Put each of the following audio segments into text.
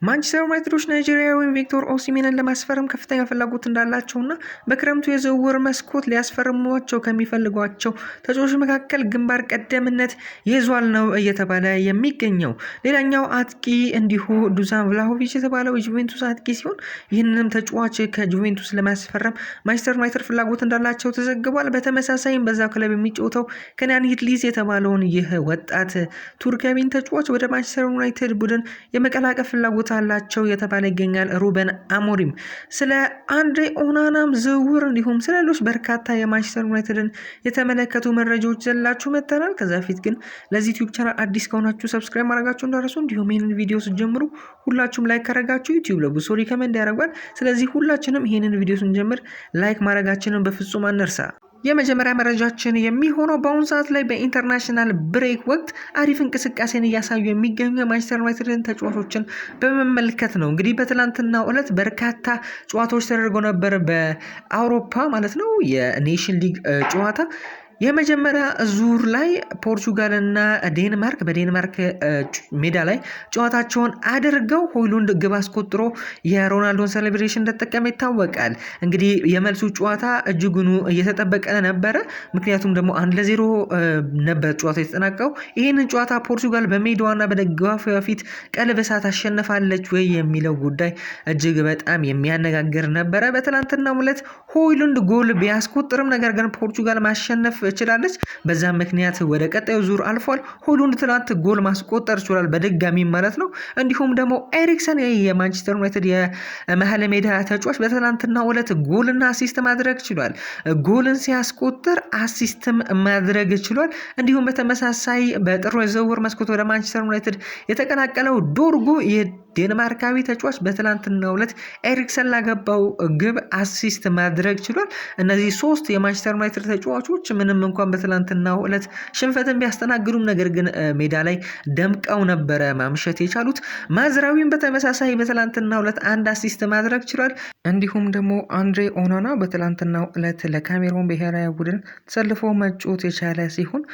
ማንቸስተር ዩናይትዶች ናይጄሪያዊውን ቪክቶር ኦሲሜንን ለማስፈረም ከፍተኛ ፍላጎት እንዳላቸውና በክረምቱ የዝውውር መስኮት ሊያስፈርሟቸው ከሚፈልጓቸው ተጫዋቾች መካከል ግንባር ቀደምነት ይዟል ነው እየተባለ የሚገኘው። ሌላኛው አጥቂ እንዲሁ ዱሳን ቭላሆቪች የተባለው የጁቬንቱስ አጥቂ ሲሆን ይህንንም ተጫዋች ከጁቬንቱስ ለማስፈረም ማንቸስተር ዩናይትድ ፍላጎት እንዳላቸው ተዘግቧል። በተመሳሳይም በዛው ክለብ የሚጫወተው ከናን ሂድሊዝ የተባለውን ይህ ወጣት ቱርካዊን ተጫዋች ወደ ማንቸስተር ዩናይትድ ቡድን የመቀላቀል ፍላጎት አላቸው የተባለ ይገኛል። ሩበን አሞሪም ስለ አንድሬ ኦናናም ዝውውር እንዲሁም ስለ ሌሎች በርካታ የማንቸስተር ዩናይትድን የተመለከቱ መረጃዎች ዘላችሁ መጥተናል። ከዛ በፊት ግን ለዚህ ዩቲዩብ ቻናል አዲስ ከሆናችሁ ሰብስክራይብ ማድረጋችሁ እንዳትረሱ፣ እንዲሁም ይህንን ቪዲዮ ስትጀምሩ ሁላችሁም ላይክ ካረጋችሁ ዩቲዩብ ለብዙ ሰው ሪከመንድ ያደርጋል። ስለዚህ ሁላችንም ይህንን ቪዲዮ ስንጀምር ላይክ ማድረጋችንን በፍጹም አንርሳ። የመጀመሪያ መረጃችን የሚሆነው በአሁኑ ሰዓት ላይ በኢንተርናሽናል ብሬክ ወቅት አሪፍ እንቅስቃሴን እያሳዩ የሚገኙ የማንቸስተር ዩናይትድን ተጫዋቾችን በመመልከት ነው። እንግዲህ በትላንትናው ዕለት በርካታ ጨዋታዎች ተደርገው ነበር፣ በአውሮፓ ማለት ነው። የኔሽን ሊግ ጨዋታ የመጀመሪያ ዙር ላይ ፖርቹጋል እና ዴንማርክ በዴንማርክ ሜዳ ላይ ጨዋታቸውን አድርገው ሆይሉንድ ግብ አስቆጥሮ የሮናልዶን ሴሌብሬሽን እንደተጠቀመ ይታወቃል። እንግዲህ የመልሱ ጨዋታ እጅጉኑ እየተጠበቀ ነበረ። ምክንያቱም ደግሞ 1-0 ነበር ጨዋታ የተጠናቀው። ይህንን ጨዋታ ፖርቹጋል በሜዳዋና በደጋፊዋ ፊት ቀልብሳ ታሸንፋለች ወይ የሚለው ጉዳይ እጅግ በጣም የሚያነጋግር ነበረ። በትናንትናው ዕለት ሆይሉንድ ጎል ቢያስቆጥርም ነገር ግን ፖርቹጋል ማሸነፍ ችላለች። በዛም ምክንያት ወደ ቀጣዩ ዙር አልፏል። ሆይሉንድ ትናንት ጎል ማስቆጠር ችሏል፣ በድጋሚ ማለት ነው። እንዲሁም ደግሞ ኤሪክሰን የማንቸስተር ዩናይትድ የመሀል ሜዳ ተጫዋች በትናንትናው ዕለት ጎልና አሲስት ማድረግ ችሏል። ጎልን ሲያስቆጥር አሲስትም ማድረግ ችሏል። እንዲሁም በተመሳሳይ በጥር የዝውውር መስኮት ወደ ማንቸስተር ዩናይትድ የተቀላቀለው ዶርጉ ዴንማርካዊ ተጫዋች በትላንትናው ዕለት ኤሪክሰን ላገባው ግብ አሲስት ማድረግ ችሏል። እነዚህ ሶስት የማንቸስተር ዩናይትድ ተጫዋቾች ምንም እንኳን በትላንትናው ዕለት ሽንፈትን ቢያስተናግዱም ነገር ግን ሜዳ ላይ ደምቀው ነበረ ማምሸት የቻሉት። ማዝራዊም በተመሳሳይ በትላንትናው ዕለት አንድ አሲስት ማድረግ ችሏል። እንዲሁም ደግሞ አንድሬ ኦናና በትላንትናው ዕለት ለካሜሮን ብሔራዊ ቡድን ተሰልፎ መጫወት የቻለ ሲሆን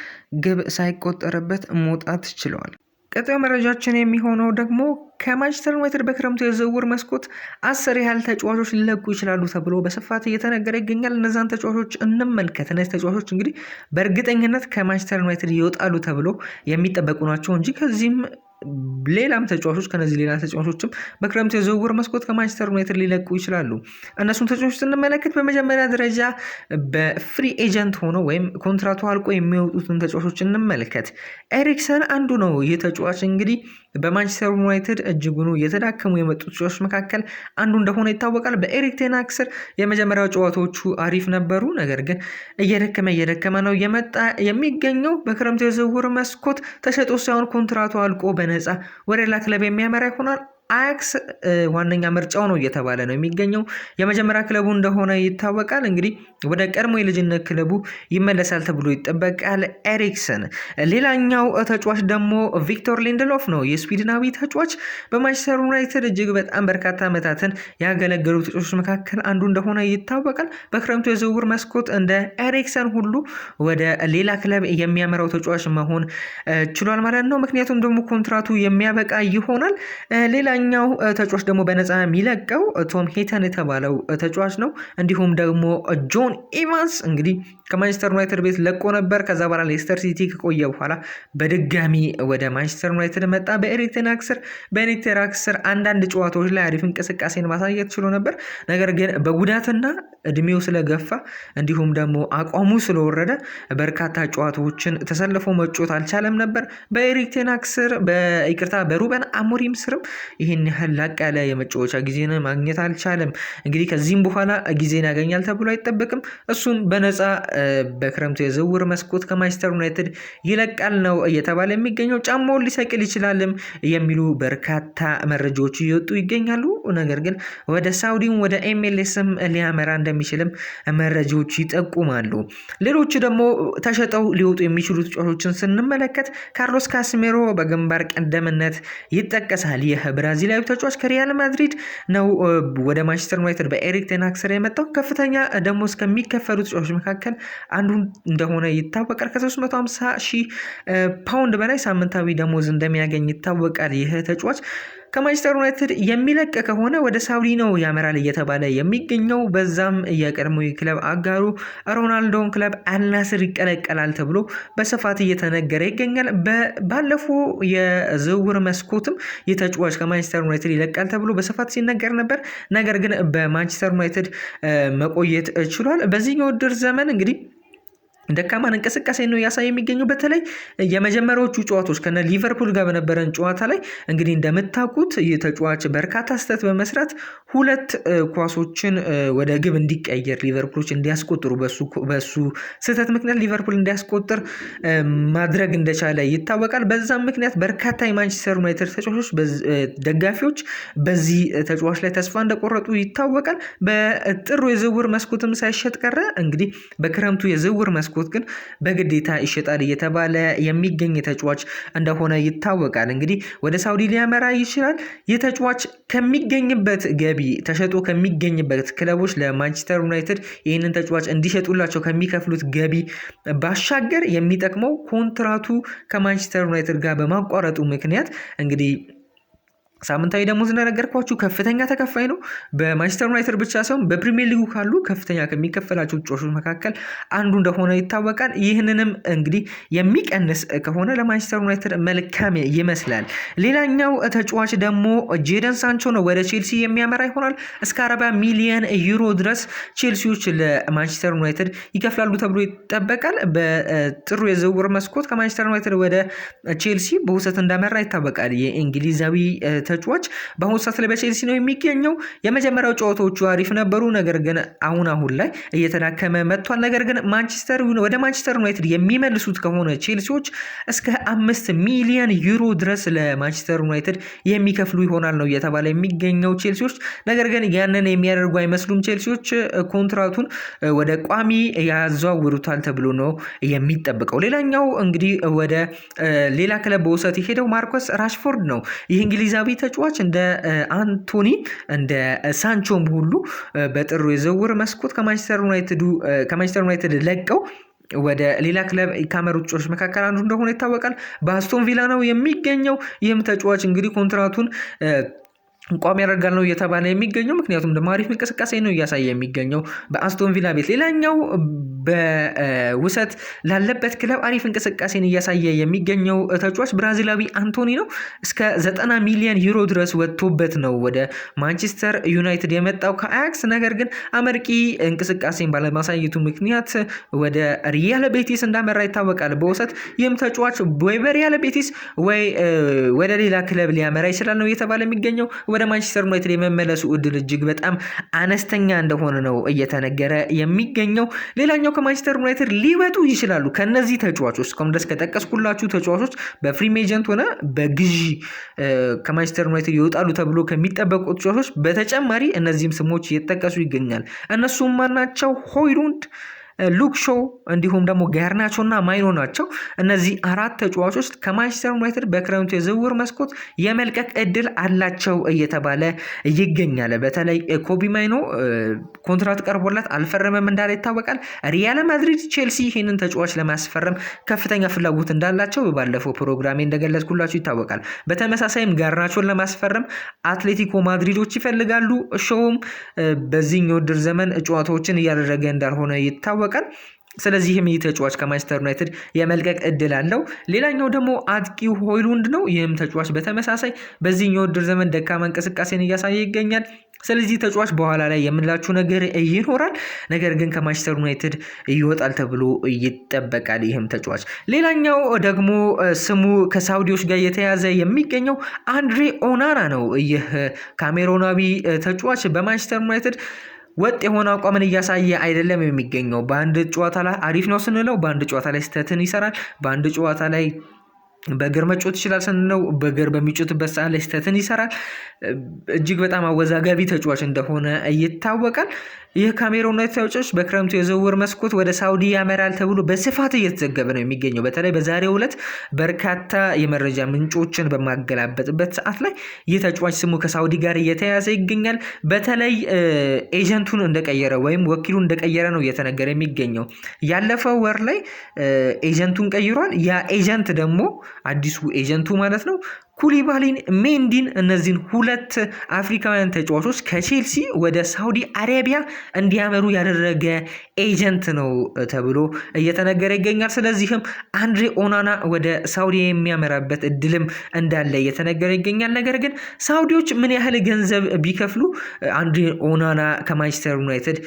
ግብ ሳይቆጠርበት መውጣት ችለዋል። ቀጣዩ መረጃችን የሚሆነው ደግሞ ከማንቸስተር ዩናይትድ በክረምቱ የዝውውር መስኮት 10 ያህል ተጫዋቾች ሊለቁ ይችላሉ ተብሎ በስፋት እየተነገረ ይገኛል። እነዛን ተጫዋቾች እንመልከት። እነዚህ ተጫዋቾች እንግዲህ በእርግጠኝነት ከማንቸስተር ዩናይትድ ይወጣሉ ተብሎ የሚጠበቁ ናቸው እንጂ ከዚህም ሌላም ተጫዋቾች ከነዚህ ሌላ ተጫዋቾችም በክረምቱ የዝውውር መስኮት ከማንቸስተር ዩናይትድ ሊለቁ ይችላሉ። እነሱን ተጫዋቾች ስንመለከት በመጀመሪያ ደረጃ በፍሪ ኤጀንት ሆኖ ወይም ኮንትራቱ አልቆ የሚወጡትን ተጫዋቾች እንመልከት። ኤሪክሰን አንዱ ነው። ይህ ተጫዋች እንግዲህ በማንቸስተር ዩናይትድ እጅጉኑ እየተዳከሙ የመጡ ተጫዋቾች መካከል አንዱ እንደሆነ ይታወቃል። በኤሪክ ቴን ሃግ ስር የመጀመሪያው ጨዋታዎቹ አሪፍ ነበሩ፣ ነገር ግን እየደከመ ነው የመጣ የሚገኘው። በክረምቱ የዝውውር መስኮት ተሸጦ ሳይሆን ኮንትራቱ አልቆ በነፃ ወደ ሌላ ክለብ የሚያመራ ይሆናል። አያክስ ዋነኛ ምርጫው ነው እየተባለ ነው የሚገኘው። የመጀመሪያ ክለቡ እንደሆነ ይታወቃል። እንግዲህ ወደ ቀድሞ የልጅነት ክለቡ ይመለሳል ተብሎ ይጠበቃል። ኤሪክሰን ሌላኛው ተጫዋች ደግሞ ቪክቶር ሊንደሎፍ ነው። የስዊድናዊ ተጫዋች በማንቸስተር ዩናይትድ እጅግ በጣም በርካታ ዓመታትን ያገለገሉ ተጫዋቾች መካከል አንዱ እንደሆነ ይታወቃል። በክረምቱ የዝውውር መስኮት እንደ ኤሪክሰን ሁሉ ወደ ሌላ ክለብ የሚያመራው ተጫዋች መሆን ችሏል ማለት ነው። ምክንያቱም ደግሞ ኮንትራቱ የሚያበቃ ይሆናል። ሌላኛው ተጫዋች ደግሞ በነፃ የሚለቀው ቶም ሄተን የተባለው ተጫዋች ነው። እንዲሁም ደግሞ ጆን ኢቫንስ እንግዲህ ከማንቸስተር ዩናይትድ ቤት ለቆ ነበር። ከዛ በኋላ ሌስተር ሲቲ ከቆየ በኋላ በድጋሚ ወደ ማንቸስተር ዩናይትድ መጣ። በኤሪክ ቴን ሃግ ስር አንዳንድ ጨዋታዎች ላይ አሪፍ እንቅስቃሴን ማሳየት ችሎ ነበር። ነገር ግን በጉዳትና እድሜው ስለገፋ እንዲሁም ደግሞ አቋሙ ስለወረደ በርካታ ጨዋታዎችን ተሰልፎ መጫወት አልቻለም ነበር። በኤሪክ ቴን ሃግ ስር በሩበን አሞሪም ስርም ይህን ያህል ላቅ ያለ የመጫወቻ ጊዜን ማግኘት አልቻለም። እንግዲህ ከዚህም በኋላ ጊዜን ያገኛል ተብሎ አይጠበቅም። እሱም በነፃ በክረምቱ የዝውውር መስኮት ከማንቸስተር ዩናይትድ ይለቃል ነው እየተባለ የሚገኘው። ጫማውን ሊሰቅል ይችላልም የሚሉ በርካታ መረጃዎች እየወጡ ይገኛሉ። ነገር ግን ወደ ሳውዲም ወደ ኤምኤልኤስም ሊያመራ እንደሚችልም መረጃዎች ይጠቁማሉ። ሌሎች ደግሞ ተሸጠው ሊወጡ የሚችሉ ተጫዋቾችን ስንመለከት ካርሎስ ካስሜሮ በግንባር ቀደምነት ይጠቀሳል። ይህ ብራዚላዊ ተጫዋች ከሪያል ማድሪድ ነው ወደ ማንቸስተር ዩናይትድ በኤሪክ ቴን ሃግ ስር የመጣው። ከፍተኛ ደሞዝ ከሚከፈሉ ተጫዋቾች መካከል አንዱ እንደሆነ ይታወቃል። ከ350,000 ፓውንድ በላይ ሳምንታዊ ደሞዝ እንደሚያገኝ ይታወቃል። ይህ ተጫዋች ከማንቸስተር ዩናይትድ የሚለቅ ከሆነ ወደ ሳውዲ ነው ያመራል እየተባለ የሚገኘው። በዛም የቀድሞ ክለብ አጋሩ ሮናልዶን ክለብ አልናስር ይቀላቀላል ተብሎ በስፋት እየተነገረ ይገኛል። ባለፈው የዝውውር መስኮትም የተጫዋች ከማንቸስተር ዩናይትድ ይለቃል ተብሎ በስፋት ሲነገር ነበር። ነገር ግን በማንቸስተር ዩናይትድ መቆየት ችሏል። በዚህኛው ውድድር ዘመን እንግዲህ ደካማን እንቅስቃሴ ነው ያሳየ የሚገኘው። በተለይ የመጀመሪያዎቹ ጨዋታዎች ከነ ሊቨርፑል ጋር በነበረን ጨዋታ ላይ እንግዲህ እንደምታውቁት የተጫዋች በርካታ ስህተት በመስራት 2 ኳሶችን ወደ ግብ እንዲቀየር ሊቨርፑሎች እንዲያስቆጥሩ በሱ ስህተት ምክንያት ሊቨርፑል እንዲያስቆጥር ማድረግ እንደቻለ ይታወቃል። በዛም ምክንያት በርካታ የማንቸስተር ዩናይትድ ተጫዋቾች ደጋፊዎች በዚህ ተጫዋች ላይ ተስፋ እንደቆረጡ ይታወቃል። በጥሩ የዝውውር መስኮትም ሳይሸጥ ቀረ። እንግዲህ በክረምቱ የዝውውር መስኮት ግን በግዴታ ይሸጣል እየተባለ የሚገኝ ተጫዋች እንደሆነ ይታወቃል። እንግዲህ ወደ ሳውዲ ሊያመራ ይችላል። የተጫዋች ከሚገኝበት ገቢ ተሸጦ ከሚገኝበት ክለቦች ለማንቸስተር ዩናይትድ ይህንን ተጫዋች እንዲሸጡላቸው ከሚከፍሉት ገቢ ባሻገር የሚጠቅመው ኮንትራቱ ከማንቸስተር ዩናይትድ ጋር በማቋረጡ ምክንያት እንግዲህ ሳምንታዊ ደሞዝ እንደነገርኳችሁ ከፍተኛ ተከፋይ ነው። በማንቸስተር ዩናይትድ ብቻ ሳይሆን በፕሪሚየር ሊጉ ካሉ ከፍተኛ ከሚከፈላቸው ተጫዋቾች መካከል አንዱ እንደሆነ ይታወቃል። ይህንንም እንግዲህ የሚቀንስ ከሆነ ለማንቸስተር ዩናይትድ መልካም ይመስላል። ሌላኛው ተጫዋች ደግሞ ጄደን ሳንቾ ነው። ወደ ቼልሲ የሚያመራ ይሆናል። እስከ 40 ሚሊዮን ዩሮ ድረስ ቼልሲዎች ለማንቸስተር ዩናይትድ ይከፍላሉ ተብሎ ይጠበቃል። በጥሩ የዝውውር መስኮት ከማንቸስተር ዩናይትድ ወደ ቼልሲ በውሰት እንዳመራ ይታወቃል። የእንግሊዛዊ ተጫዋች በአሁኑ ሰዓት ላይ በቼልሲ ነው የሚገኘው። የመጀመሪያው ጨዋታዎቹ አሪፍ ነበሩ፣ ነገር ግን አሁን ላይ እየተዳከመ መጥቷል። ነገር ግን ወደ ማንቸስተር ዩናይትድ የሚመልሱት ከሆነ ቼልሲዎች እስከ 5 ሚሊዮን ዩሮ ድረስ ለማንቸስተር ዩናይትድ የሚከፍሉ ይሆናል ነው እየተባለ የሚገኘው ቼልሲዎች። ነገር ግን ያንን የሚያደርጉ አይመስሉም። ቼልሲዎች ኮንትራቱን ወደ ቋሚ ያዘዋውሩታል ተብሎ ነው የሚጠበቀው። ሌላኛው እንግዲህ ወደ ሌላ ክለብ በውሰት የሄደው ማርኮስ ራሽፎርድ ነው። ይህ እንግሊዛዊ ተጫዋች እንደ አንቶኒ እንደ ሳንቾም ሁሉ በጥሩ የዝውውር መስኮት ከማንቸስተር ዩናይትድ ለቀው ወደ ሌላ ክለብ ካመሩ ተጫዋቾች መካከል አንዱ እንደሆነ ይታወቃል። በአስቶን ቪላ ነው የሚገኘው። ይህም ተጫዋች እንግዲህ ኮንትራቱን ቋሚ ያደርጋል ነው እየተባለ የሚገኘው። ምክንያቱም ደግሞ አሪፍ እንቅስቃሴ ነው እያሳየ የሚገኘው በአስቶን ቪላ ቤት። ሌላኛው በውሰት ላለበት ክለብ አሪፍ እንቅስቃሴን እያሳየ የሚገኘው ተጫዋች ብራዚላዊ አንቶኒ ነው። እስከ 90 ሚሊዮን ዩሮ ድረስ ወጥቶበት ነው ወደ ማንቸስተር ዩናይትድ የመጣው ከአያክስ። ነገር ግን አመርቂ እንቅስቃሴን ባለማሳየቱ ምክንያት ወደ ሪያል ቤቲስ እንዳመራ ይታወቃል በውሰት። ይህም ተጫዋች ወይ በሪያል ቤቲስ ወይ ወደ ሌላ ክለብ ሊያመራ ይችላል ነው እየተባለ የሚገኘው። ወደ ማንቸስተር ዩናይትድ የመመለሱ እድል እጅግ በጣም አነስተኛ እንደሆነ ነው እየተነገረ የሚገኘው። ሌላኛው ከማንቸስተር ዩናይትድ ሊወጡ ይችላሉ ከነዚህ ተጫዋቾች እስካሁን ድረስ ከጠቀስኩላችሁ ተጫዋቾች በፍሪ ኤጀንት ሆነ በግዢ ከማንቸስተር ዩናይትድ ይወጣሉ ተብሎ ከሚጠበቁ ተጫዋቾች በተጨማሪ እነዚህም ስሞች እየተጠቀሱ ይገኛል። እነሱም ማናቸው? ሆይሉንድ፣ ሉክ ሾው እንዲሁም ደግሞ ጋርናቾ እና ማይኖ ናቸው። እነዚህ 4 ተጫዋቾች ከማንቸስተር ዩናይትድ በክረምቱ የዝውውር መስኮት የመልቀቅ እድል አላቸው እየተባለ ይገኛል። በተለይ ኮቢ ማይኖ ኮንትራት ቀርቦላት አልፈረመም እንዳለ ይታወቃል። ሪያል ማድሪድ፣ ቼልሲ ይህንን ተጫዋች ለማስፈረም ከፍተኛ ፍላጎት እንዳላቸው ባለፈው ፕሮግራሜ እንደገለጽኩላችሁ ይታወቃል። በተመሳሳይም ጋርናቾን ለማስፈረም አትሌቲኮ ማድሪዶች ይፈልጋሉ። ሾውም በዚህኛው ውድድር ዘመን ጨዋታዎችን እያደረገ እንዳልሆነ ይታወቃል። ስለዚህም ይህ ተጫዋች ከማንቸስተር ዩናይትድ የመልቀቅ እድል አለው። ሌላኛው ደግሞ አጥቂው ሆይሉንድ ነው። ይህም ተጫዋች በተመሳሳይ በዚህኛው ውድድር ዘመን ደካማ እንቅስቃሴን እያሳየ ይገኛል። ስለዚህ ተጫዋች በኋላ ላይ የምንላችሁ ነገር ይኖራል። ነገር ግን ከማንቸስተር ዩናይትድ ይወጣል ተብሎ ይጠበቃል ይህም ተጫዋች። ሌላኛው ደግሞ ስሙ ከሳውዲዎች ጋር የተያዘ የሚገኘው አንድሬ ኦናና ነው። ይህ ካሜሮናዊ ተጫዋች በማንቸስተር ዩናይትድ ወጥ የሆነ አቋምን እያሳየ አይደለም የሚገኘው። በአንድ ጨዋታ ላይ አሪፍ ነው ስንለው በአንድ ጨዋታ ላይ ስህተትን ይሰራል። በአንድ ጨዋታ ላይ በእግር መጮት ይችላል ስንለው በእግር በሚጮትበት ሰዓት ላይ ስህተትን ይሰራል። እጅግ በጣም አወዛጋቢ ተጫዋች እንደሆነ ይታወቃል። ይህ ካሜሮናዊ ተጫዋች በክረምቱ የዝውውር መስኮት ወደ ሳውዲ ያመራል ተብሎ በስፋት እየተዘገበ ነው የሚገኘው። በተለይ በዛሬው ዕለት በርካታ የመረጃ ምንጮችን በማገላበጥበት ሰዓት ላይ ይህ ተጫዋች ስሙ ከሳውዲ ጋር እየተያዘ ይገኛል። በተለይ ኤጀንቱን እንደቀየረ ወይም ወኪሉን እንደቀየረ ነው እየተነገረ የሚገኘው። ያለፈው ወር ላይ ኤጀንቱን ቀይሯል። ያ ኤጀንት ደግሞ አዲሱ ኤጀንቱ ማለት ነው ኩሊባሊን፣ ሜንዲን እነዚህን ሁለት አፍሪካውያን ተጫዋቾች ከቼልሲ ወደ ሳውዲ አረቢያ እንዲያመሩ ያደረገ ኤጀንት ነው ተብሎ እየተነገረ ይገኛል። ስለዚህም አንድሬ ኦናና ወደ ሳውዲ የሚያመራበት እድልም እንዳለ እየተነገረ ይገኛል። ነገር ግን ሳውዲዎች ምን ያህል ገንዘብ ቢከፍሉ አንድሬ ኦናና ከማንቸስተር ዩናይትድ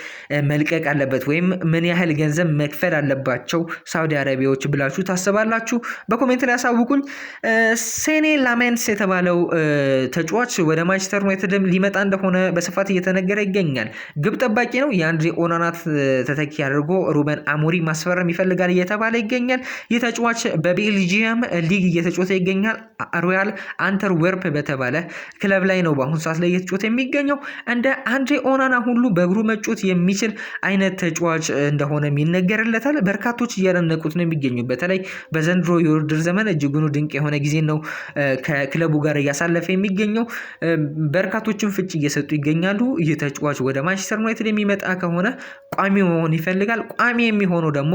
መልቀቅ አለበት ወይም ምን ያህል ገንዘብ መክፈል አለባቸው ሳውዲ አረቢያዎች ብላችሁ ታስባላችሁ? በኮሜንት ላይ ያሳውቁኝ። ሴኔ ላሜንስ የተባለው ተጫዋች ወደ ማንቸስተር ዩናይትድ ሊመጣ እንደሆነ በስፋት እየተነገረ ይገኛል። ግብ ጠባቂ ነው። የአንድሬ ኦናና ተተኪ አድርጎ ሩበን አሞሪም ማስፈረም ይፈልጋል እየተባለ ይገኛል። ይህ ተጫዋች በቤልጂየም ሊግ እየተጫወተ ይገኛል። ሮያል አንተርወርፕ በተባለ ክለብ ላይ ነው በአሁኑ ሰዓት ላይ እየተጫወተ የሚገኘው። እንደ አንድሬ ኦናና ሁሉ በእግሩ መጫወት የሚችል አይነት ተጫዋች እንደሆነ ይነገርለታል። በርካቶች እያደነቁት ነው የሚገኙ። በተለይ በዘንድሮ የውድድር ዘመን እጅጉኑ ድንቅ የሆነ ጊዜ ነው ከክለቡ ጋር እያሳለፈ የሚገኘው። በርካቶችን ፍጭ እየሰጡ ይገኛሉ። ይህ ተጫዋች ወደ ማንቸስተር ዩናይትድ የሚመጣ ከሆነ ቋሚ መሆን ይፈልጋል። ቋሚ የሚሆነው ደግሞ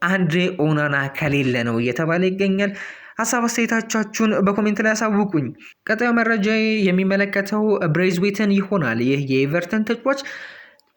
አንድሬ ኦናና ከሌለ ነው እየተባለ ይገኛል። ሀሳብ አስተያየታችሁን በኮሜንት ላይ ያሳውቁኝ። ቀጣዩ መረጃ የሚመለከተው ብሬዝዌትን ይሆናል። ይህ የኤቨርተን ተጫዋች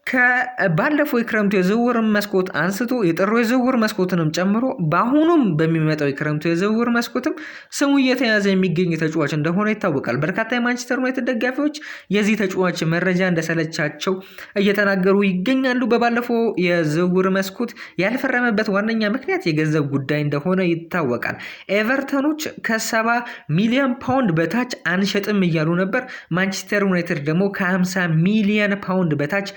ከባለፈው የክረምቱ የዝውውር መስኮት አንስቶ የጥሩ የዝውውር መስኮትንም ጨምሮ በአሁኑም በሚመጣው የክረምቱ የዝውውር መስኮትም ስሙ እየተያዘ የሚገኝ ተጫዋች እንደሆነ ይታወቃል። በርካታ የማንቸስተር ዩናይትድ ደጋፊዎች የዚህ ተጫዋች መረጃ እንደሰለቻቸው እየተናገሩ ይገኛሉ። በባለፈው የዝውውር መስኮት ያልፈረመበት ዋነኛ ምክንያት የገንዘብ ጉዳይ እንደሆነ ይታወቃል። ኤቨርተኖች ከ70 ሚሊዮን ፓውንድ በታች አንሸጥም እያሉ ነበር። ማንቸስተር ዩናይትድ ደግሞ ከ50 ሚሊዮን ፓውንድ በታች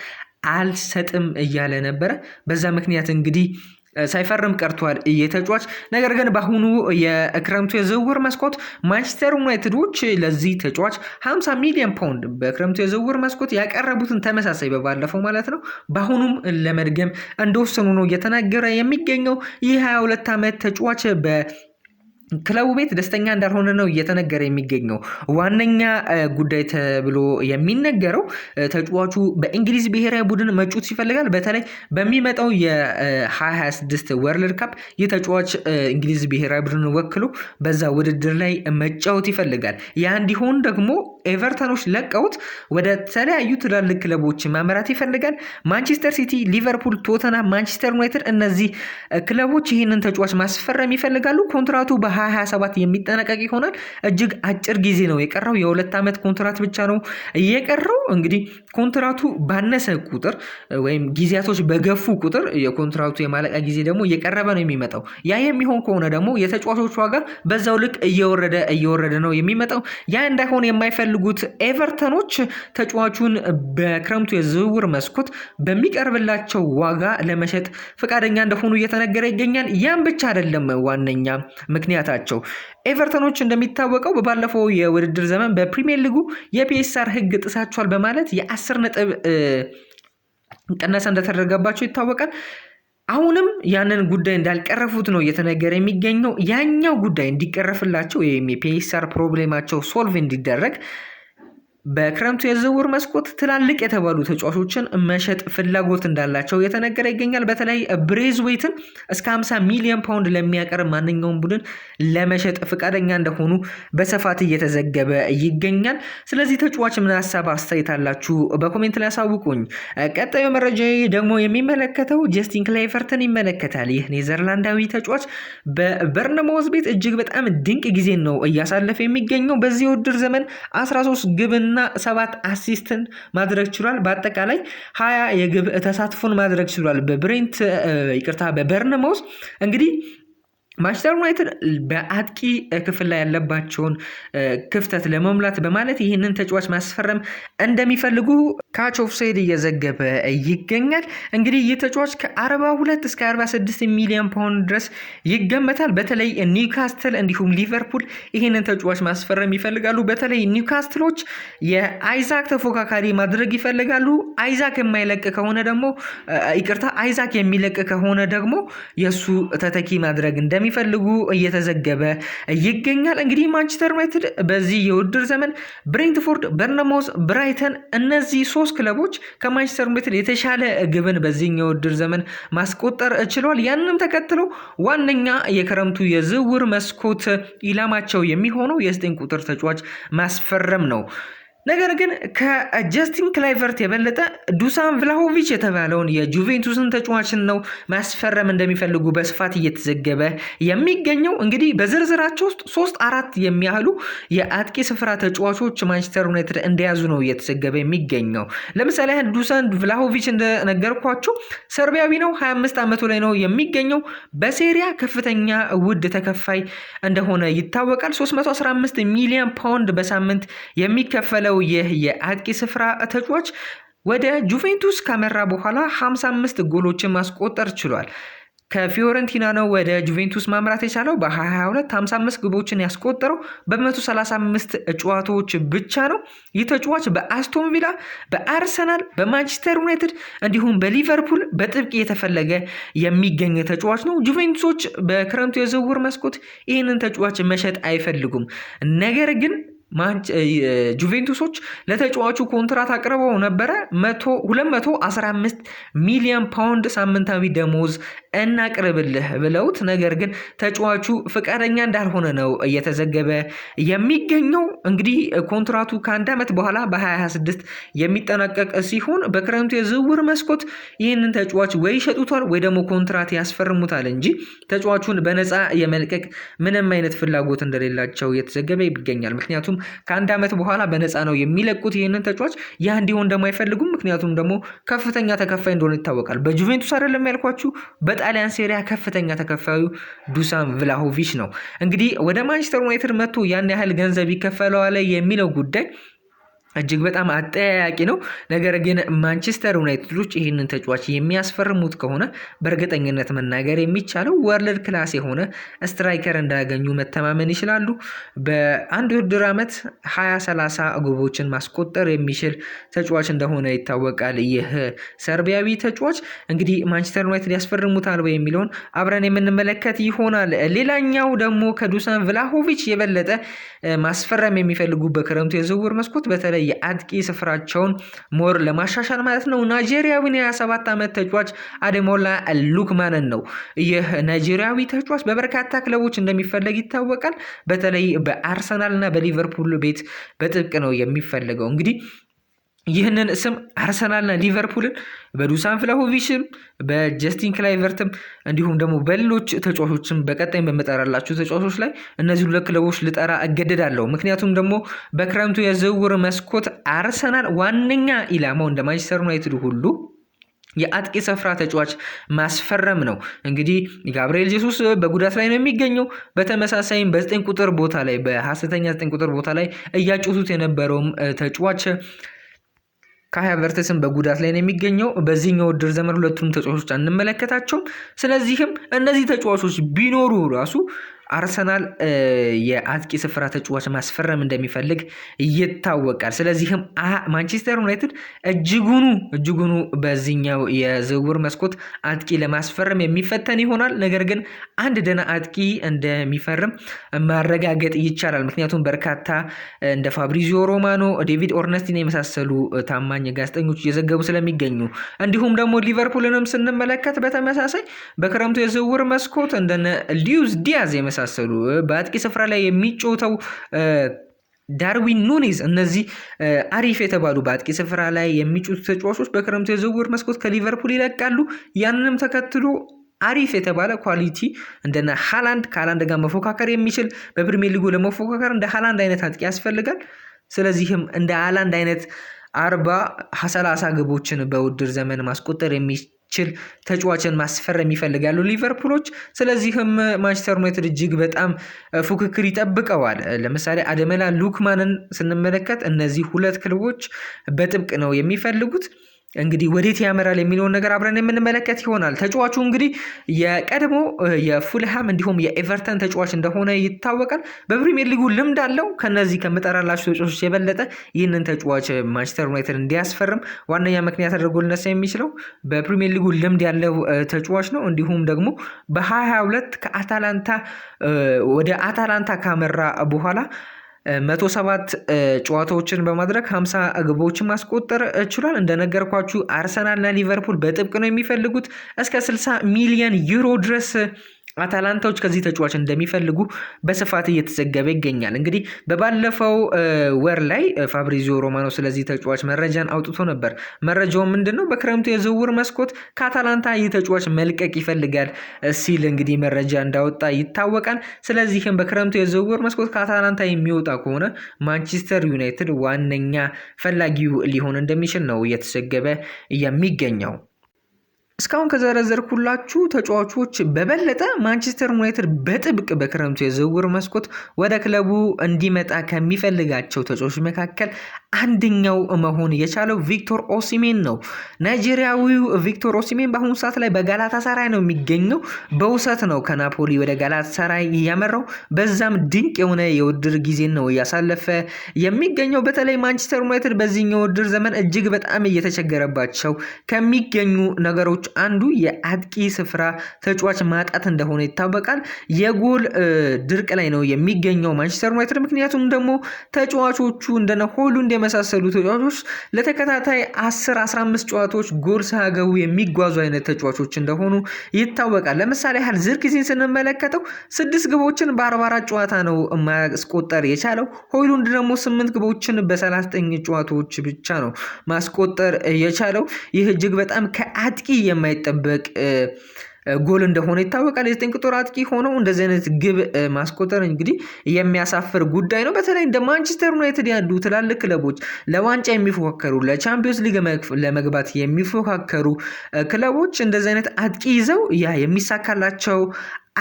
አልሰጥም እያለ ነበረ። በዛ ምክንያት እንግዲህ ሳይፈርም ቀርቷል የተጫዋች። ነገር ግን በአሁኑ የክረምቱ የዝውውር መስኮት ማንቸስተር ዩናይትዶች ለዚህ ተጫዋች 50 ሚሊዮን ፓውንድ በክረምቱ የዝውውር መስኮት ያቀረቡትን ተመሳሳይ በባለፈው ማለት ነው በአሁኑም ለመድገም እንደወሰኑ ነው እየተናገረ የሚገኘው። ይህ 22 ዓመት ተጫዋች ክለቡ ቤት ደስተኛ እንዳልሆነ ነው እየተነገረ የሚገኘው። ዋነኛ ጉዳይ ተብሎ የሚነገረው ተጫዋቹ በእንግሊዝ ብሔራዊ ቡድን መጫወት ይፈልጋል። በተለይ በሚመጣው የ2026 ወርልድ ካፕ ይህ ተጫዋች እንግሊዝ ብሔራዊ ቡድን ወክሎ በዛ ውድድር ላይ መጫወት ይፈልጋል። ያ እንዲሆን ደግሞ ኤቨርተኖች ለቀውት ወደ ተለያዩ ትላልቅ ክለቦች ማምራት ይፈልጋል። ማንቸስተር ሲቲ፣ ሊቨርፑል፣ ቶተንሃም፣ ማንቸስተር ዩናይትድ እነዚህ ክለቦች ይህንን ተጫዋች ማስፈረም ይፈልጋሉ። ኮንትራቱ በ2027 የሚጠናቀቅ ይሆናል። እጅግ አጭር ጊዜ ነው የቀረው። የ2 ዓመት ኮንትራት ብቻ ነው የቀረው። እንግዲህ ኮንትራቱ ባነሰ ቁጥር ወይም ጊዜያቶች በገፉ ቁጥር የኮንትራቱ የማለቂያ ጊዜ ደግሞ እየቀረበ ነው የሚመጣው። ያ የሚሆን ከሆነ ደግሞ የተጫዋቾች ዋጋ በዛው ልክ እየወረደ ነው የሚመጣው። ያ እንዳይሆን የማይፈልጉት ኤቨርተኖች ተጫዋቹን በክረምቱ የዝውውር መስኮት በሚቀርብላቸው ዋጋ ለመሸጥ ፈቃደኛ እንደሆኑ እየተነገረ ይገኛል። ያም ብቻ አይደለም ዋነኛ ምክንያታቸው። ኤቨርተኖች እንደሚታወቀው በባለፈው የውድድር ዘመን በፕሪሚየር ሊጉ የፒኤስአር ሕግ ጥሳቸዋል በማለት የ10 ነጥብ ቅነሳ እንደተደረገባቸው ይታወቃል። አሁንም ያንን ጉዳይ እንዳልቀረፉት ነው እየተነገረ የሚገኘው። ያኛው ጉዳይ እንዲቀረፍላቸው ወይም የፒኤስአር ፕሮብሌማቸው ሶልቭ እንዲደረግ በክረምቱ የዝውውር መስኮት ትላልቅ የተባሉ ተጫዋቾችን መሸጥ ፍላጎት እንዳላቸው እየተነገረ ይገኛል። በተለይ ብሬዝዌትን እስከ 50 ሚሊዮን ፓውንድ ለሚያቀርብ ማንኛውም ቡድን ለመሸጥ ፈቃደኛ እንደሆኑ በስፋት እየተዘገበ ይገኛል። ስለዚህ ተጫዋች ምን ሀሳብ አስተያየት አላችሁ? በኮሜንት ላይ አሳውቁኝ። ቀጣዩ መረጃ ደግሞ የሚመለከተው ጀስቲን ክላይቨርትን ይመለከታል። ይህ ኔዘርላንዳዊ ተጫዋች በበርነማውዝ ቤት እጅግ በጣም ድንቅ ጊዜን ነው እያሳለፈ የሚገኘው። በዚህ ውድድር ዘመን 13 ግብና 7 አሲስትን ማድረግ ችሏል። በአጠቃላይ 20 የግብ ተሳትፎን ማድረግ ችሏል በበርነማውዝ። እንግዲህ ማንቸስተር ዩናይትድ በአጥቂ ክፍል ላይ ያለባቸውን ክፍተት ለመሙላት በማለት ይህንን ተጫዋች ማስፈረም እንደሚፈልጉ ካች ኦፍ ሳይድ እየዘገበ ይገኛል። እንግዲህ ይህ ተጫዋች ከ42 እስከ 46 ሚሊዮን ፓውንድ ድረስ ይገመታል። በተለይ ኒውካስትል እንዲሁም ሊቨርፑል ይህንን ተጫዋች ማስፈረም ይፈልጋሉ። በተለይ ኒውካስትሎች የአይዛክ ተፎካካሪ ማድረግ ይፈልጋሉ። አይዛክ የሚለቅ ከሆነ ደግሞ የእሱ ተተኪ ማድረግ እንደሚፈልጉ እየተዘገበ ይገኛል። እንግዲህ ማንቸስተር ዩናይትድ በዚህ የውድድር ዘመን ብሬንትፎርድ፣ በርነማውዝ፣ ብራይተን እነዚህ 3 ክለቦች ከማንቸስተር ዩናይትድ የተሻለ ግብን በዚህኛው የውድድር ዘመን ማስቆጠር ችሏል። ያንንም ተከትሎ ዋነኛ የክረምቱ የዝውውር መስኮት ኢላማቸው የሚሆነው የ9 ቁጥር ተጫዋች ማስፈረም ነው። ነገር ግን ከጀስቲን ክላይቨርት የበለጠ ዱሳን ቭላሆቪች የተባለውን የጁቬንቱስን ተጫዋችን ነው ማስፈረም እንደሚፈልጉ በስፋት እየተዘገበ የሚገኘው። እንግዲህ በዝርዝራቸው ውስጥ 3-4 የሚያህሉ የአጥቂ ስፍራ ተጫዋቾች ማንቸስተር ዩናይትድ እንደያዙ ነው እየተዘገበ የሚገኘው። ለምሳሌ ዱሳን ቭላሆቪች እንደነገርኳቸው ሰርቢያዊ ነው፣ 25 ዓመቱ ላይ ነው የሚገኘው። በሴሪያ ከፍተኛ ውድ ተከፋይ እንደሆነ ይታወቃል። 315 ሚሊዮን ፓውንድ በሳምንት የሚከፈለው ይህ የአጥቂ ስፍራ ተጫዋች ወደ ጁቬንቱስ ካመራ በኋላ 55 ጎሎችን ማስቆጠር ችሏል። ከፊዮረንቲና ነው ወደ ጁቬንቱስ ማምራት የቻለው። በ2022 55 ግቦችን ያስቆጠረው በ135 ጨዋታዎች ብቻ ነው። ይህ ተጫዋች በአስቶን ቪላ፣ በአርሰናል፣ በማንቸስተር ዩናይትድ እንዲሁም በሊቨርፑል በጥብቅ የተፈለገ የሚገኝ ተጫዋች ነው። ጁቬንቱሶች በክረምቱ የዝውውር መስኮት ይህንን ተጫዋች መሸጥ አይፈልጉም። ነገር ግን ጁቬንቱሶች ለተጫዋቹ ኮንትራት አቅርበው ነበረ። 215 ሚሊዮን ፓውንድ ሳምንታዊ ደሞዝ እናቅርብልህ ብለውት፣ ነገር ግን ተጫዋቹ ፈቃደኛ እንዳልሆነ ነው እየተዘገበ የሚገኘው። እንግዲህ ኮንትራቱ ከ1 ዓመት በኋላ በ2026 የሚጠናቀቅ ሲሆን በክረምቱ የዝውውር መስኮት ይህንን ተጫዋች ወይ ይሸጡታል ወይ ደግሞ ኮንትራት ያስፈርሙታል እንጂ ተጫዋቹን በነፃ የመልቀቅ ምንም አይነት ፍላጎት እንደሌላቸው እየተዘገበ ይገኛል። ምክንያቱም ከ1 ዓመት በኋላ በነፃ ነው የሚለቁት ይህንን ተጫዋች። ያ እንዲሆን እንደማይፈልጉም ምክንያቱም ደግሞ ከፍተኛ ተከፋይ እንደሆነ ይታወቃል። በጁቬንቱስ አይደለም ያልኳችሁ፣ በጣሊያን ሴሪያ ከፍተኛ ተከፋዩ ዱሳን ቭላሆቪች ነው። እንግዲህ ወደ ማንቸስተር ዩናይትድ መጥቶ ያን ያህል ገንዘብ ይከፈለዋል የሚለው ጉዳይ እጅግ በጣም አጠያያቂ ነው። ነገር ግን ማንቸስተር ዩናይትዶች ይህንን ተጫዋች የሚያስፈርሙት ከሆነ በእርግጠኝነት መናገር የሚቻለው ወርልድ ክላስ የሆነ ስትራይከር እንዳያገኙ መተማመን ይችላሉ። በአንድ ውድድር ዓመት 20-30 ግቦችን ማስቆጠር የሚችል ተጫዋች እንደሆነ ይታወቃል። ይህ ሰርቢያዊ ተጫዋች እንግዲህ ማንቸስተር ዩናይትድ ያስፈርሙታል ወይ የሚለውን አብረን የምንመለከት ይሆናል። ሌላኛው ደግሞ ከዱሳን ቭላሆቪች የበለጠ ማስፈረም የሚፈልጉ በክረምቱ የዝውውር መስኮት በተለይ የአጥቂ ስፍራቸውን ሞር ለማሻሻል ማለት ነው ናይጄሪያዊን የ27 ዓመት ተጫዋች አዴሞላ ሉክማንን ነው። ይህ ናይጄሪያዊ ተጫዋች በበርካታ ክለቦች እንደሚፈለግ ይታወቃል። በተለይ በአርሰናል እና በሊቨርፑል ቤት በጥብቅ ነው የሚፈለገው። እንግዲህ ይህንን ስም አርሰናልና ሊቨርፑልን በዱሳን ቭላሆቪችም በጀስቲን ክላይቨርትም እንዲሁም ደግሞ በሌሎች ተጫዋቾችም በቀጣይ በመጠራላችሁ ተጫዋቾች ላይ እነዚህ 2 ክለቦች ልጠራ እገደዳለሁ። ምክንያቱም ደግሞ በክረምቱ የዝውውር መስኮት አርሰናል ዋነኛ ኢላማው እንደ ማንቸስተር ዩናይትድ ሁሉ የአጥቂ ስፍራ ተጫዋች ማስፈረም ነው። እንግዲህ ጋብሪኤል ጄሱስ በጉዳት ላይ ነው የሚገኘው። በተመሳሳይም በ9 ቁጥር ቦታ ላይ በሐሰተኛ 9 ቁጥር ቦታ ላይ እያጮቱት የነበረውም ተጫዋች ካይ ሃቨርትስም በጉዳት ላይ ነው የሚገኘው። በዚህኛው ውድድር ዘመን ሁለቱም ተጫዋቾች አንመለከታቸውም። ስለዚህም እነዚህ ተጫዋቾች ቢኖሩ ራሱ አርሰናል የአጥቂ ስፍራ ተጫዋች ማስፈረም እንደሚፈልግ ይታወቃል። ስለዚህም ማንቸስተር ዩናይትድ እጅጉኑ በዚህኛው የዝውውር መስኮት አጥቂ ለማስፈረም የሚፈተን ይሆናል። ነገር ግን አንድ ደህና አጥቂ እንደሚፈርም ማረጋገጥ ይቻላል። ምክንያቱም በርካታ እንደ ፋብሪዚዮ ሮማኖ፣ ዴቪድ ኦርነስቲን የመሳሰሉ ታማኝ ጋዜጠኞች እየዘገቡ ስለሚገኙ እንዲሁም ደግሞ ሊቨርፑልንም ስንመለከት በተመሳሳይ በክረምቱ የዝውውር መስኮት እንደነ ሉዊስ ዲያዝ የመሳሰሉ በአጥቂ ስፍራ ላይ የሚጮተው ዳርዊን ኑኔዝ፣ እነዚህ አሪፍ የተባሉ በአጥቂ ስፍራ ላይ የሚጮቱ ተጫዋቾች በክረምቱ የዝውውር መስኮት ከሊቨርፑል ይለቃሉ። ያንንም ተከትሎ አሪፍ የተባለ ኳሊቲ እንደነ ከሃላንድ ጋር መፎካከር የሚችል በፕሪሚየር ሊጉ ለመፎካከር እንደ ሃላንድ አይነት አጥቂ ያስፈልጋል። ስለዚህም እንደ ሃላንድ አይነት 40-30 ግቦችን በውድድር ዘመን ማስቆጠር የሚችል ተጫዋችን ማስፈረም ይፈልጋሉ ሊቨርፑሎች። ስለዚህም ማንቸስተር ዩናይትድ እጅግ በጣም ፉክክር ይጠብቀዋል። ለምሳሌ አዴሞላ ሉክማንን ስንመለከት እነዚህ 2 ክለቦች በጥብቅ ነው የሚፈልጉት። እንግዲህ ወዴት ያመራል የሚለውን ነገር አብረን የምንመለከት ይሆናል። ተጫዋቹ እንግዲህ የቀድሞ የፉልሃም እንዲሁም የኤቨርተን ተጫዋች እንደሆነ ይታወቃል። በፕሪሚየር ሊጉ ልምድ አለው። ከነዚህ ከምጠራላቸው ተጫዋቾች የበለጠ ይህንን ተጫዋች ማንቸስተር ዩናይትድ እንዲያስፈርም ዋነኛ ምክንያት አድርጎ ሊነሳ የሚችለው በፕሪሚየር ሊጉ ልምድ ያለው ተጫዋች ነው። እንዲሁም ደግሞ በ2022 ከአታላንታ ወደ አታላንታ ካመራ በኋላ 107 ጨዋታዎችን በማድረግ 50 ግቦችን ማስቆጠር ችሏል። እንደነገርኳችሁ አርሰናልና ሊቨርፑል በጥብቅ ነው የሚፈልጉት። እስከ 60 ሚሊዮን ዩሮ ድረስ አታላንታዎች ከዚህ ተጫዋች እንደሚፈልጉ በስፋት እየተዘገበ ይገኛል። እንግዲህ በባለፈው ወር ላይ ፋብሪዚዮ ሮማኖ ስለዚህ ተጫዋች መረጃን አውጥቶ ነበር። መረጃው ምንድነው? በክረምቱ የዝውውር መስኮት ከአታላንታ ይህ ተጫዋች መልቀቅ ይፈልጋል ሲል እንግዲህ መረጃ እንዳወጣ ይታወቃል። ስለዚህም በክረምቱ የዝውውር መስኮት ከአታላንታ የሚወጣ ከሆነ ማንቸስተር ዩናይትድ ዋነኛ ፈላጊው ሊሆን እንደሚችል ነው እየተዘገበ የሚገኘው። እስካሁን ከዘረዘርኩላችሁ ተጫዋቾች በበለጠ ማንቸስተር ዩናይትድ በጥብቅ በክረምቱ የዝውውር መስኮት ወደ ክለቡ እንዲመጣ ከሚፈልጋቸው ተጫዋቾች መካከል አንደኛው መሆን የቻለው ቪክቶር ኦሲሜን ነው። ናይጄሪያዊው ቪክቶር ኦሲሜን በአሁኑ ሰዓት ላይ በጋላታሳራይ ነው የሚገኘው። በውሰት ነው ከናፖሊ ወደ ጋላታሳራይ ያመራው። በዛም ድንቅ የሆነ የውድድር ጊዜ ነው እያሳለፈ የሚገኘው። በተለይ ማንቸስተር ዩናይትድ በዚህኛው ውድድር ዘመን እጅግ በጣም እየተቸገረባቸው ከሚገኙ ነገሮች አንዱ የአጥቂ ስፍራ ተጫዋች ማጣት እንደሆነ ይታወቃል። የጎል ድርቅ ላይ ነው የሚገኘው ማንቸስተር ዩናይትድ። ምክንያቱም ደግሞ ተጫዋቾቹ እንደነ ሆይሉንድ የመሳሰሉ ተጫዋቾች ለተከታታይ 10-15 ጨዋታዎች ጎል ሳያገቡ የሚጓዙ አይነት ተጫዋቾች እንደሆኑ ይታወቃል። ለምሳሌ ያህል ዝርክዚን ስንመለከተው 6 ግቦችን በ44 ጨዋታ ነው ማስቆጠር የቻለው። ሆይሉንድ ደግሞ 8 ግቦችን በ39 ጨዋታዎች ብቻ ነው ማስቆጠር የቻለው። ይህ እጅግ በጣም ከአጥቂ የማይጠበቅ ጎል እንደሆነ ይታወቃል። የዘጠኝ ቁጥር አጥቂ ሆነው እንደዚህ አይነት ግብ ማስቆጠር እንግዲህ የሚያሳፍር ጉዳይ ነው። በተለይ እንደ ማንቸስተር ዩናይትድ ያሉ ትላልቅ ክለቦች ለዋንጫ የሚፎካከሩ ለቻምፒዮንስ ሊግ ለመግባት የሚፎካከሩ ክለቦች እንደዚህ አይነት አጥቂ ይዘው ያ የሚሳካላቸው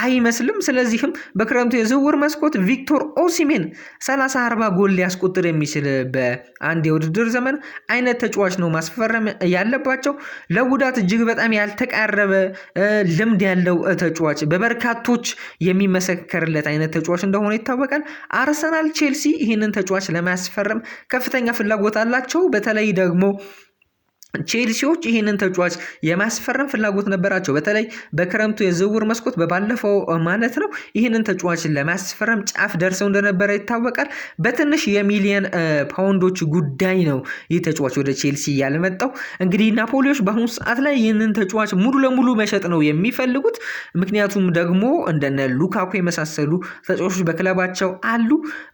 አይመስልም። ስለዚህም በክረምቱ የዝውውር መስኮት ቪክቶር ኦሲሜን 30-40 ጎል ሊያስቆጥር የሚችል በአንድ የውድድር ዘመን አይነት ተጫዋች ነው ማስፈረም ያለባቸው። ለጉዳት እጅግ በጣም ያልተቃረበ ልምድ ያለው ተጫዋች፣ በበርካቶች የሚመሰከርለት አይነት ተጫዋች እንደሆነ ይታወቃል። አርሰናል፣ ቼልሲ ይህንን ተጫዋች ለማስፈረም ከፍተኛ ፍላጎት አላቸው። በተለይ ደግሞ ቼልሲዎች ይህንን ተጫዋች የማስፈረም ፍላጎት ነበራቸው። በተለይ በክረምቱ የዝውውር መስኮት በባለፈው ማለት ነው ይህንን ተጫዋች ለማስፈረም ጫፍ ደርሰው እንደነበረ ይታወቃል። በትንሽ የሚሊየን ፓውንዶች ጉዳይ ነው ይህ ተጫዋች ወደ ቼልሲ ያልመጣው። እንግዲህ ናፖሊዎች በአሁኑ ሰዓት ላይ ይህንን ተጫዋች ሙሉ ለሙሉ መሸጥ ነው የሚፈልጉት። ምክንያቱም ደግሞ እንደነ ሉካኩ የመሳሰሉ ተጫዋቾች በክለባቸው አሉ።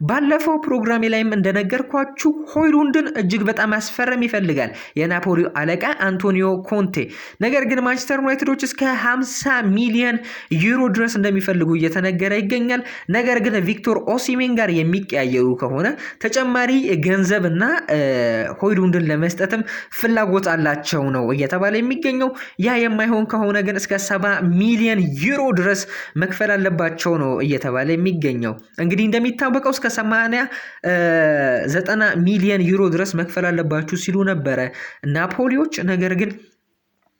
ባለፈው ፕሮግራሜ ላይም እንደነገርኳችሁ ሆይሉንድን እጅግ በጣም ማስፈረም ይፈልጋል የናፖሊ አለቃ አንቶኒዮ ኮንቴ። ነገር ግን ማንቸስተር ዩናይትዶች እስከ 50 ሚሊዮን ዩሮ ድረስ እንደሚፈልጉ እየተነገረ ይገኛል። ነገር ግን ቪክቶር ኦሲሜን ጋር የሚቀያየሩ ከሆነ ተጨማሪ ገንዘብና ሆይሉንድን ለመስጠትም ፍላጎት አላቸው ነው እየተባለ የሚገኘው። ያ የማይሆን ከሆነ ግን እስከ 70 ሚሊዮን ዩሮ ድረስ መክፈል አለባቸው ነው እየተባለ የሚገኘው። እንግዲህ እንደሚታወቀው እስከ 80-90 ሚሊዮን ዩሮ ድረስ መክፈል አለባችሁ ሲሉ ነበረ ናፖሊዎች። ነገር ግን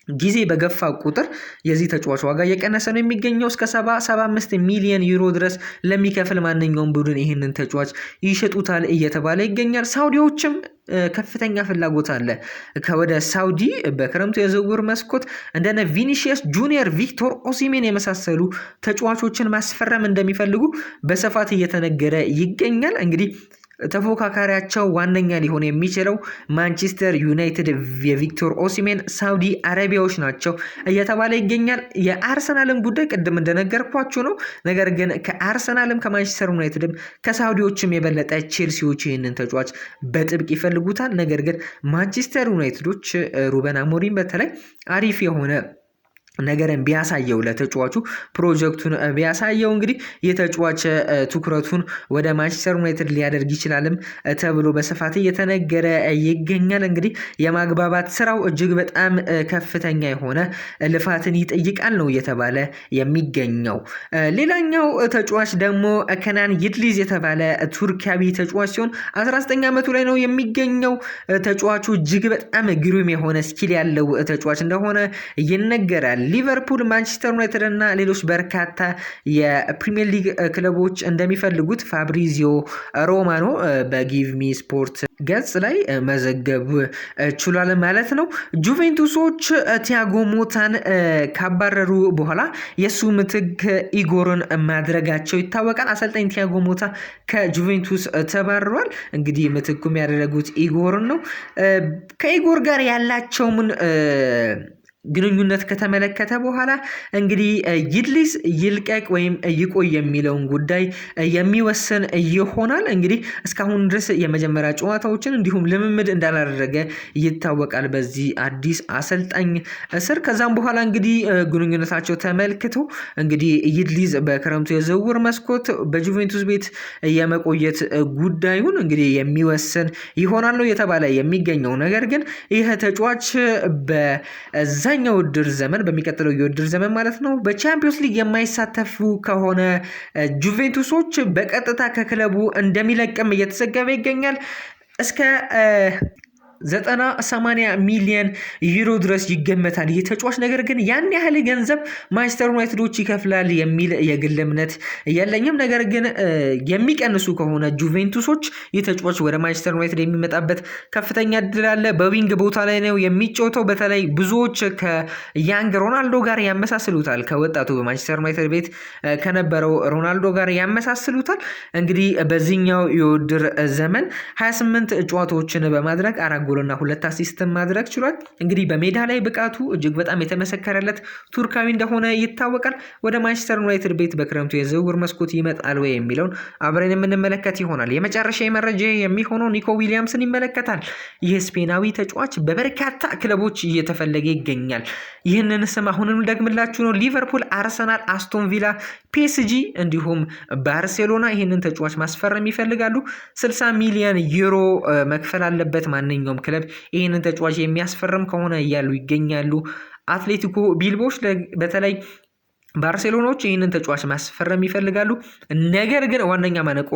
ጊዜ በገፋ ቁጥር የዚህ ተጫዋች ዋጋ እየቀነሰ ነው የሚገኘው። እስከ 70-75 ሚሊዮን ዩሮ ድረስ ለሚከፍል ማንኛውም ቡድን ይህንን ተጫዋች ይሸጡታል እየተባለ ይገኛል። ሳውዲዎችም ከፍተኛ ፍላጎት አለ ከወደ ሳውዲ በክረምቱ የዝውውር መስኮት እንደነ ቪኒሺየስ ጁኒየር፣ ቪክቶር ኦሲሜን የመሳሰሉ ተጫዋቾችን ማስፈረም እንደሚፈልጉ በስፋት እየተነገረ ይገኛል። እንግዲህ ተፎካካሪያቸው ዋነኛ ሊሆን የሚችለው ማንቸስተር ዩናይትድ የቪክቶር ኦሲሜን ሳውዲ አረቢያዎች ናቸው እየተባለ ይገኛል። የአርሰናልም ጉዳይ ቅድም እንደነገርኳችሁ ነው። ነገር ግን ከአርሰናልም ከማንቸስተር ዩናይትድም ከሳውዲዎችም የበለጠ ቼልሲዎች ይህንን ተጫዋች በጥብቅ ይፈልጉታል። ነገር ግን ማንቸስተር ዩናይትዶች ሩበን አሞሪም በተለይ አሪፍ የሆነ ነገርን ቢያሳየው ለተጫዋቹ ፕሮጀክቱን ቢያሳየው እንግዲህ የተጫዋች ትኩረቱን ወደ ማንቸስተር ዩናይትድ ሊያደርግ ይችላልም ተብሎ በስፋት እየተነገረ ይገኛል። እንግዲህ የማግባባት ስራው እጅግ በጣም ከፍተኛ የሆነ ልፋትን ይጠይቃል ነው እየተባለ የሚገኘው። ሌላኛው ተጫዋች ደግሞ ከናን ይድሊዝ የተባለ ቱርካዊ ተጫዋች ሲሆን 19 ዓመቱ ላይ ነው የሚገኘው። ተጫዋቹ እጅግ በጣም ግሩም የሆነ ስኪል ያለው ተጫዋች እንደሆነ ይነገራል። ሊቨርፑል፣ ማንቸስተር ዩናይትድ እና ሌሎች በርካታ የፕሪሚየር ሊግ ክለቦች እንደሚፈልጉት ፋብሪዚዮ ሮማኖ በጊቭ ሚ ስፖርት ገጽ ላይ መዘገብ ችሏል ማለት ነው። ጁቬንቱሶች ቲያጎ ሞታን ካባረሩ በኋላ የሱ ምትክ ኢጎርን ማድረጋቸው ይታወቃል። አሰልጣኝ ቲያጎ ሞታ ከጁቬንቱስ ተባርሯል። እንግዲህ ምትኩም ያደረጉት ኢጎርን ነው። ከኢጎር ጋር ያላቸውን ግንኙነት ከተመለከተ በኋላ እንግዲህ ይድሊዝ ይልቀቅ ወይም ይቆይ የሚለውን ጉዳይ የሚወስን ይሆናል። እንግዲህ እስካሁን ድረስ የመጀመሪያ ጨዋታዎችን እንዲሁም ልምምድ እንዳላደረገ ይታወቃል በዚህ አዲስ አሰልጣኝ ስር። ከዛም በኋላ እንግዲህ ግንኙነታቸው ተመልክቶ እንግዲህ ይድሊዝ በክረምቱ የዝውውር መስኮት በጁቬንቱስ ቤት የመቆየት ጉዳዩን እንግዲህ የሚወስን ይሆናል ነው የተባለ የሚገኘው። ነገር ግን ይህ ተጫዋች በዛኛው ውድድር ዘመን በሚቀጥለው የውድድር ዘመን ማለት ነው በቻምፒዮንስ ሊግ የማይሳተፉ ከሆነ ጁቬንቱሶች በቀጥታ ከክለቡ እንደሚለቅም እየተዘገበ ይገኛል። እስከ 90-80 ሚሊዮን ዩሮ ድረስ ይገመታል ይህ ተጫዋች። ነገር ግን ያን ያህል ገንዘብ ማንቸስተር ዩናይትዶች ይከፍላል የሚል የግል እምነት የለኝም። ነገር ግን የሚቀንሱ ከሆነ ጁቬንቱሶች ይህ ተጫዋች ወደ ማንቸስተር ዩናይትድ የሚመጣበት ከፍተኛ እድል አለ። በዊንግ ቦታ ላይ ነው የሚጫወተው። በተለይ ብዙዎች ከያንግ ሮናልዶ ጋር ያመሳስሉታል። ከወጣቱ በማንቸስተር ዩናይትድ ቤት ከነበረው ሮናልዶ ጋር ያመሳስሉታል። እንግዲህ በዚህኛው የውድድር ዘመን 28 ጨዋታዎችን በማድረግ 4 ጎልና 2 አሲስትን ማድረግ ችሏል። እንግዲህ በሜዳ ላይ ብቃቱ እጅግ በጣም የተመሰከረለት ቱርካዊ እንደሆነ ይታወቃል። ወደ ማንቸስተር ዩናይትድ ቤት በክረምቱ የዝውውር መስኮት ይመጣል ወይ የሚለውን አብረን የምንመለከት ይሆናል። የመጨረሻ መረጃ የሚሆነው ኒኮ ዊሊያምስን ይመለከታል። ይህ ስፔናዊ ተጫዋች በበርካታ ክለቦች እየተፈለገ ይገኛል። ይህንን ስም አሁንም ደግምላችሁ ነው። ሊቨርፑል፣ አርሰናል፣ አስቶን ቪላ፣ ፒኤስጂ እንዲሁም ባርሴሎና ይህንን ተጫዋች ማስፈረም ይፈልጋሉ። 60 ሚሊዮን ዩሮ መክፈል አለበት ማንኛውም ክለብ ይህንን ተጫዋች የሚያስፈርም ከሆነ እያሉ ይገኛሉ። አትሌቲኮ ቢልቦች በተለይ ባርሴሎናዎች ይህንን ተጫዋች ማስፈረም ይፈልጋሉ። ነገር ግን ዋነኛ ማነቆ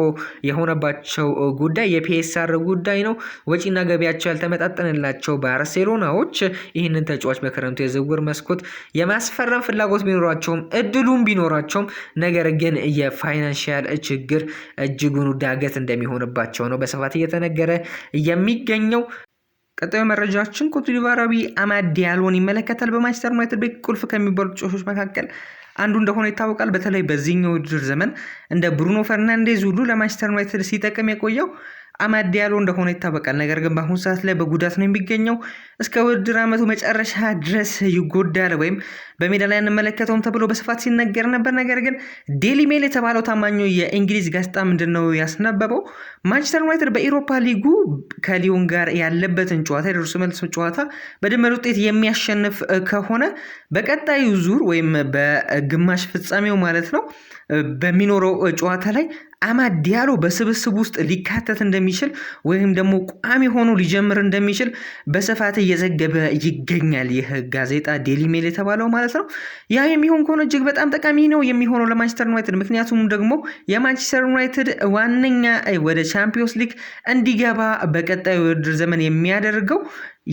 የሆነባቸው ጉዳይ የፒኤስአር ጉዳይ ነው። ወጪና ገቢያቸው ያልተመጣጠንላቸው ባርሴሎናዎች ይህንን ተጫዋች በክረምቱ የዝውውር መስኮት የማስፈረም ፍላጎት ቢኖራቸውም እድሉም ቢኖራቸውም ነገር ግን የፋይናንሻል ችግር እጅጉን ዳገት እንደሚሆንባቸው ነው በስፋት እየተነገረ የሚገኘው። ቀጣዩ መረጃችን ኮትዲቫራዊ አማድ ዲያሎን ይመለከታል። በማንቸስተር ዩናይትድ ቤት ቁልፍ ከሚባሉ ተጫዋቾች መካከል አንዱ እንደሆነ ይታወቃል። በተለይ በዚህኛው ውድድር ዘመን እንደ ብሩኖ ፈርናንዴዝ ሁሉ ለማንቸስተር ዩናይትድ ሲጠቅም የቆየው አማድ ዲያሎ እንደሆነ ይታወቃል። ነገር ግን በአሁኑ ሰዓት ላይ በጉዳት ነው የሚገኘው። እስከ ውድድር ዓመቱ መጨረሻ ድረስ ይጎዳል ወይም በሜዳ ላይ እንመለከተውም ተብሎ በስፋት ሲነገር ነበር። ነገር ግን ዴሊ ሜል የተባለው ታማኙ የእንግሊዝ ጋዜጣ ምንድን ነው ያስነበበው? ማንቸስተር ዩናይትድ በኢሮፓ ሊጉ ከሊዮን ጋር ያለበትን ጨዋታ የደርሶ መልስ ጨዋታ በድምር ውጤት የሚያሸንፍ ከሆነ በቀጣዩ ዙር ወይም በግማሽ ፍጻሜው ማለት ነው በሚኖረው ጨዋታ ላይ አማድ ዲያሎ በስብስብ ውስጥ ሊካተት እንደሚችል ወይም ደግሞ ቋሚ ሆኖ ሊጀምር እንደሚችል በስፋት እየዘገበ ይገኛል። ይህ ጋዜጣ ዴሊ ሜል የተባለው ማለት ነው። ያ የሚሆን ከሆነ እጅግ በጣም ጠቃሚ ነው የሚሆነው ለማንቸስተር ዩናይትድ። ምክንያቱም ደግሞ የማንቸስተር ዩናይትድ ዋነኛ ወደ ቻምፒዮንስ ሊግ እንዲገባ በቀጣዩ ውድድር ዘመን የሚያደርገው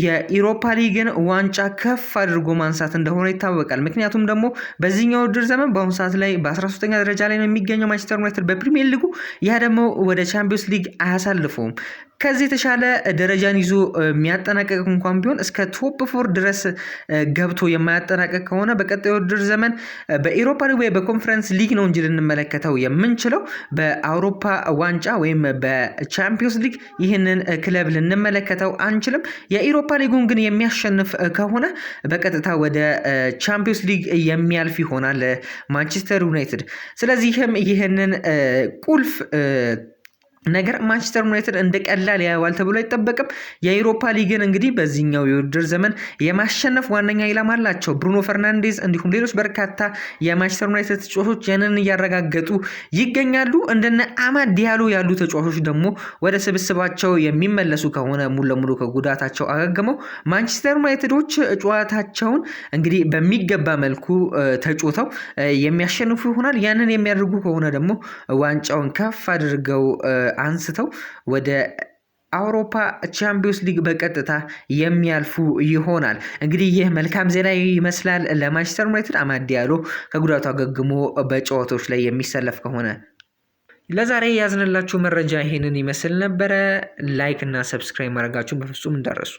የኢሮፓ ሊግን ዋንጫ ከፍ አድርጎ ማንሳት እንደሆነ ይታወቃል። ምክንያቱም ደግሞ በዚህኛው ውድድር ዘመን በአሁኑ ሰዓት ላይ በ13ኛ ደረጃ ላይ ነው የሚገኘው ማንቸስተር ዩናይትድ በፕሪሚየር ሊጉ። ያ ደግሞ ወደ ቻምፒዮንስ ሊግ አያሳልፈውም። ከዚህ የተሻለ ደረጃን ይዞ የሚያጠናቀቅ እንኳን ቢሆን እስከ ቶፕ 4 ድረስ ገብቶ የማያጠናቀቅ ከሆነ በቀጣዩ ውድድር ዘመን በኢሮፓ ሊግ ወይ በኮንፈረንስ ሊግ ነው እንጂ ልንመለከተው የምንችለው በአውሮፓ ዋንጫ ወይም በቻምፒዮንስ ሊግ ይህንን ክለብ ልንመለከተው አንችልም። የኢሮፓ ሊጉን ግን የሚያሸንፍ ከሆነ በቀጥታ ወደ ቻምፒዮንስ ሊግ የሚያልፍ ይሆናል ማንቸስተር ዩናይትድ። ስለዚህም ይህንን ቁልፍ ነገር ማንቸስተር ዩናይትድ እንደ ቀላል ያየዋል ተብሎ አይጠበቅም። የአውሮፓ ሊግን እንግዲህ በዚህኛው የውድድር ዘመን የማሸነፍ ዋነኛ ኢላማ አላቸው። ብሩኖ ፈርናንዴዝ እንዲሁም ሌሎች በርካታ የማንቸስተር ዩናይትድ ተጫዋቾች ያንን እያረጋገጡ ይገኛሉ። እንደነ አማድ ዲያሎ ያሉ ተጫዋቾች ደግሞ ወደ ስብስባቸው የሚመለሱ ከሆነ ሙሉ ለሙሉ ከጉዳታቸው አገግመው ማንቸስተር ዩናይትዶች ጨዋታቸውን እንግዲህ በሚገባ መልኩ ተጫውተው የሚያሸንፉ ይሆናል። ያንን የሚያደርጉ ከሆነ ደግሞ ዋንጫውን ከፍ አድርገው አንስተው ወደ አውሮፓ ቻምፒዮንስ ሊግ በቀጥታ የሚያልፉ ይሆናል። እንግዲህ ይህ መልካም ዜና ይመስላል ለማንቸስተር ዩናይትድ። አማድ ዲያሎ ከጉዳቱ አገግሞ በጨዋታዎች ላይ የሚሰለፍ ከሆነ። ለዛሬ ያዝንላችሁ መረጃ ይሄንን ይመስል ነበረ። ላይክ እና ሰብስክራይብ ማድረጋችሁን በፍጹም እንዳትረሱ።